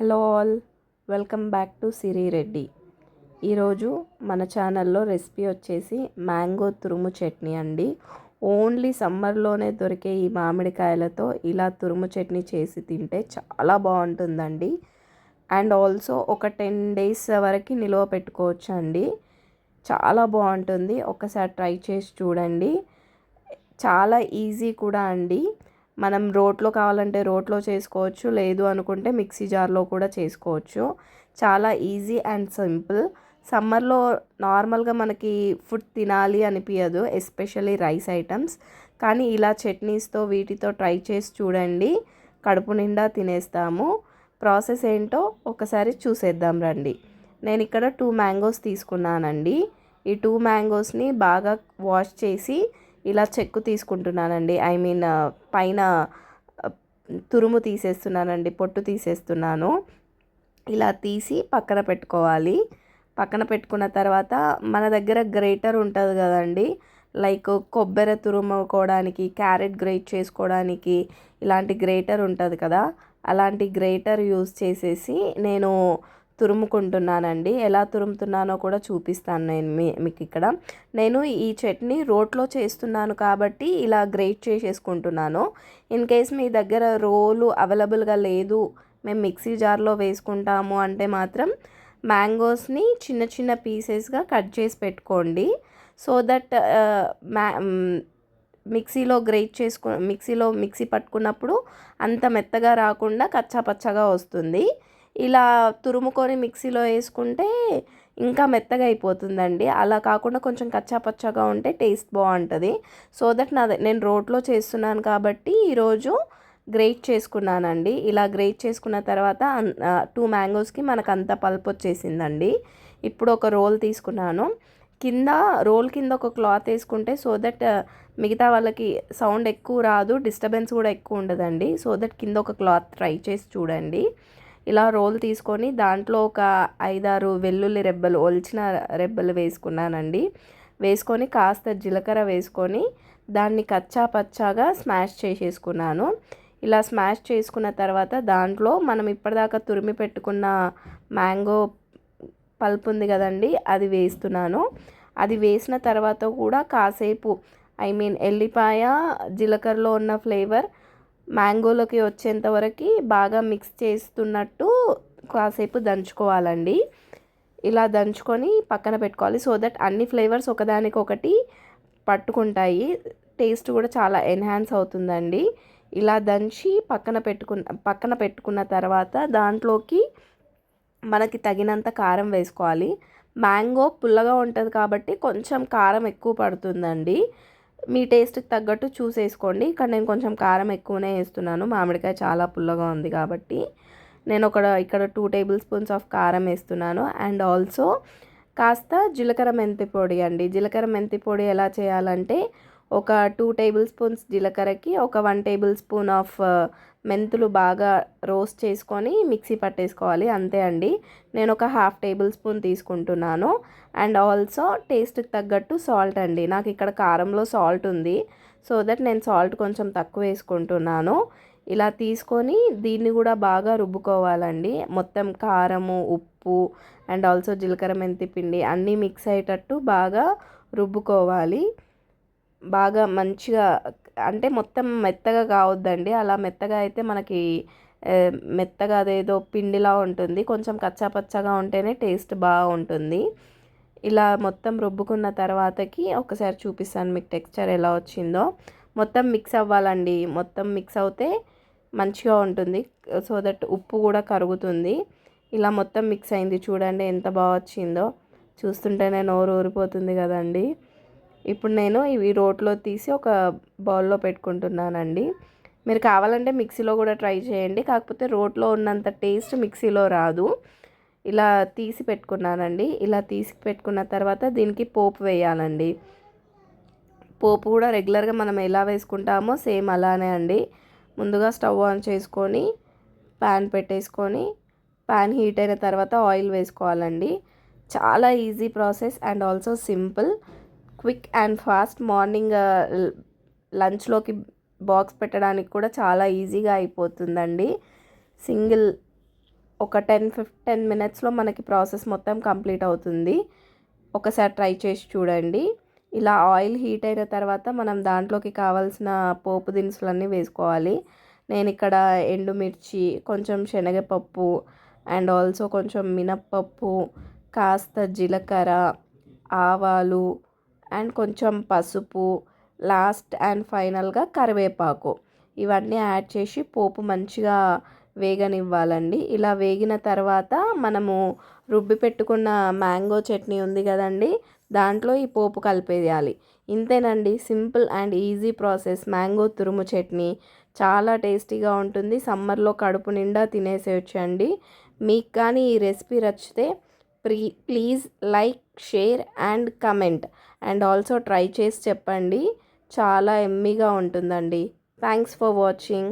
Hello all, welcome back to Siri Reddy. ఈరోజు మన ఛానల్లో రెసిపీ వచ్చేసి మ్యాంగో తురుము చట్నీ అండి. ఓన్లీ సమ్మర్లోనే దొరికే ఈ మామిడికాయలతో ఇలా తురుము చట్నీ చేసి తింటే చాలా బాగుంటుందండి. అండ్ ఆల్సో ఒక 10 days వరకు నిల్వ పెట్టుకోవచ్చు అండి. చాలా బాగుంటుంది, ఒకసారి ట్రై చేసి చూడండి. చాలా ఈజీ కూడా అండి. మనం రోట్లో కావాలంటే రోట్లో చేసుకోవచ్చు, లేదు అనుకుంటే మిక్సీ జార్లో కూడా చేసుకోవచ్చు. చాలా ఈజీ అండ్ సింపుల్. సమ్మర్లో నార్మల్గా మనకి ఫుడ్ తినాలి అనిపించదు, ఎస్పెషల్లీ రైస్ ఐటమ్స్. కానీ ఇలా చట్నీస్తో వీటితో ట్రై చేసి చూడండి, కడుపు నిండా తినేస్తాము. ప్రాసెస్ ఏంటో ఒకసారి చూసేద్దాం రండి. నేను ఇక్కడ 2 మ్యాంగోస్ తీసుకున్నానండి. ఈ 2 మ్యాంగోస్ని బాగా వాష్ చేసి ఇలా చెక్కు తీసుకుంటున్నానండి. పైన తురుము తీసేస్తున్నానండి, పొట్టు తీసేస్తున్నాను. ఇలా తీసి పక్కన పెట్టుకోవాలి. పక్కన పెట్టుకున్న తర్వాత మన దగ్గర గ్రేటర్ ఉంటుంది కదండి, లైక్ కొబ్బరి తురుముకోవడానికి, క్యారెట్ గ్రేట్ చేసుకోవడానికి ఇలాంటి గ్రేటర్ ఉంటుంది కదా, అలాంటి గ్రేటర్ యూస్ చేసేసి నేను తురుముకుంటున్నానండి. ఎలా తురుముతున్నానో కూడా చూపిస్తాను నేను మీకు. ఇక్కడ నేను ఈ చట్నీ రోట్లో చేస్తున్నాను కాబట్టి ఇలా గ్రేట్ చేసేసుకుంటున్నాను. ఇన్ కేస్ మీ దగ్గర రోలు అవైలబుల్గా లేదు, మేము మిక్సీ జార్లో వేసుకుంటాము అంటే మాత్రం మ్యాంగోస్ని చిన్న చిన్న పీసెస్గా కట్ చేసి పెట్టుకోండి. సో దట్ మిక్సీలో మిక్సీ పట్టుకున్నప్పుడు అంత మెత్తగా రాకుండా కచ్చా పచ్చగా వస్తుంది. ఇలా తురుముకొని మిక్సీలో వేసుకుంటే ఇంకా మెత్తగా అయిపోతుందండి. అలా కాకుండా కొంచెం కచ్చా పచ్చగా ఉంటే టేస్ట్ బాగుంటుంది. సో దట్ నేను రోట్లో చేస్తున్నాను కాబట్టి ఈరోజు గ్రేట్ చేసుకున్నానండి. ఇలా గ్రేట్ చేసుకున్న తర్వాత 2 మ్యాంగోస్కి మనకు అంత పల్ప్ వచ్చేసిందండి. ఇప్పుడు ఒక రోల్ తీసుకున్నాను. రోల్ కింద ఒక క్లాత్ వేసుకుంటే సో దట్ మిగతా వాళ్ళకి సౌండ్ ఎక్కువ రాదు, డిస్టర్బెన్స్ కూడా ఎక్కువ ఉండదండి. సో దట్ కింద ఒక క్లాత్ ట్రై చేసి చూడండి. ఇలా రోల్ తీసుకొని దాంట్లో ఒక 5-6 వెల్లుల్లి రెబ్బలు, ఒలిచిన రెబ్బలు వేసుకున్నానండి. వేసుకొని కాస్త జీలకర్ర వేసుకొని దాన్ని కచ్చా పచ్చాగా స్మాష్ చేసేసుకున్నాను. ఇలా స్మాష్ చేసుకున్న తర్వాత దాంట్లో మనం ఇప్పటిదాకా తురిమి పెట్టుకున్న మ్యాంగో పల్ప్ ఉంది కదండి, అది వేస్తున్నాను. అది వేసిన తర్వాత కూడా కాసేపు ఎల్లిపాయ జీలకర్రలో ఉన్న ఫ్లేవర్ మ్యాంగోలోకి వచ్చేంత వరకు బాగా మిక్స్ చేస్తున్నట్టు కాసేపు దంచుకోవాలండి. ఇలా దంచుకొని పక్కన పెట్టుకోవాలి. సో దట్ అన్ని ఫ్లేవర్స్ ఒకదానికొకటి పట్టుకుంటాయి, టేస్ట్ కూడా చాలా ఎన్హాన్స్ అవుతుందండి. ఇలా దంచి పక్కన పెట్టుకున్న తర్వాత దాంట్లోకి మనకి తగినంత కారం వేసుకోవాలి. మ్యాంగో పుల్లగా ఉంటుంది కాబట్టి కొంచెం కారం ఎక్కువ పడుతుందండి. మీ టేస్ట్కి తగ్గట్టు చూసేసుకోండి. ఇక్కడ నేను కొంచెం కారం ఎక్కువనే వేస్తున్నాను, మామిడికాయ చాలా పుల్లగా ఉంది కాబట్టి. నేను ఇక్కడ 2 tablespoons ఆఫ్ కారం వేస్తున్నాను. అండ్ ఆల్సో కాస్త జీలకర్ర మెంతి పొడి అండి. జీలకర్ర మెంతి పొడి ఎలా చేయాలంటే ఒక 2 tablespoons జీలకర్రకి ఒక 1 tablespoon ఆఫ్ మెంతులు బాగా రోస్ట్ చేసుకొని మిక్సీ పట్టేసుకోవాలి, అంతే అండి. నేను ఒక 1/2 tablespoon తీసుకుంటున్నాను. అండ్ ఆల్సో టేస్ట్కి తగ్గట్టు సాల్ట్ అండి. నాకు ఇక్కడ కారంలో సాల్ట్ ఉంది, సో దట్ నేను సాల్ట్ కొంచెం తక్కువ వేసుకుంటున్నాను. ఇలా తీసుకొని దీన్ని కూడా బాగా రుబ్బుకోవాలండి. మొత్తం కారము, ఉప్పు అండ్ ఆల్సో జీలకర్ర మెంతి పిండి అన్నీ మిక్స్ అయ్యేటట్టు బాగా రుబ్బుకోవాలి. బాగా మంచిగా, అంటే మొత్తం మెత్తగా కావద్దండి. అలా మెత్తగా అయితే మనకి మెత్తగా అదేదో పిండిలా ఉంటుంది. కొంచెం కచ్చాపచ్చగా ఉంటేనే టేస్ట్ బాగుంటుంది. ఇలా మొత్తం రుబ్బుకున్న తర్వాతకి ఒకసారి చూపిస్తాను మీకు టెక్స్చర్ ఎలా వచ్చిందో. మొత్తం మిక్స్ అవ్వాలండి. మొత్తం మిక్స్ అవుతే మంచిగా ఉంటుంది, సో దట్ ఉప్పు కూడా కరుగుతుంది. ఇలా మొత్తం మిక్స్ అయింది, చూడండి ఎంత బాగా వచ్చిందో. చూస్తుంటేనే నోరు ఊరిపోతుంది కదండి. ఇప్పుడు నేను ఇవి రోట్లో తీసి ఒక బౌల్లో పెట్టుకుంటున్నానండి. మీరు కావాలంటే మిక్సీలో కూడా ట్రై చేయండి, కాకపోతే రోట్లో ఉన్నంత టేస్ట్ మిక్సీలో రాదు. ఇలా తీసి పెట్టుకున్నానండి. ఇలా తీసి పెట్టుకున్న తర్వాత దీనికి పోపు వేయాలండి. పోపు కూడా రెగ్యులర్గా మనం ఎలా వేసుకుంటామో సేమ్ అలానే అండి. ముందుగా స్టవ్ ఆన్ చేసుకొని ప్యాన్ పెట్టేసుకొని ప్యాన్ హీట్ అయిన తర్వాత ఆయిల్ వేసుకోవాలండి. చాలా easy process and also simple, quick and fast. Morning లంచ్లోకి బాక్స్ పెట్టడానికి కూడా చాలా ఈజీగా అయిపోతుందండి. ఒక 10 మినిట్స్లో మనకి ప్రాసెస్ మొత్తం కంప్లీట్ అవుతుంది. ఒకసారి ట్రై చేసి చూడండి. ఇలా ఆయిల్ హీట్ అయిన తర్వాత మనం దాంట్లోకి కావాల్సిన పోపు దినుసులన్నీ వేసుకోవాలి. నేను ఇక్కడ ఎండుమిర్చి, కొంచెం శనగపప్పు అండ్ ఆల్సో కొంచెం మినప్పప్పు, కాస్త జీలకర్ర, ఆవాలు అండ్ కొంచెం పసుపు, లాస్ట్ అండ్ ఫైనల్గా కరివేపాకు ఇవన్నీ యాడ్ చేసి పోపు మంచిగా వేగనివ్వాలండి. ఇలా వేగిన తర్వాత మనము రుబ్బి పెట్టుకున్న మ్యాంగో చట్నీ ఉంది కదండి, దాంట్లో ఈ పోపు కలిపేయాలి. ఇంతేనండి, simple and easy process. Mango తురుము చట్నీ చాలా టేస్టీగా ఉంటుంది. సమ్మర్లో కడుపు నిండా తినేసేయచ్చండి. మీకు కానీ ఈ రెసిపీ నచ్చితే please like, share and comment and also try చేసి చెప్పండి. చాలా ఎమ్మీగా ఉంటుందండి. Thanks for watching.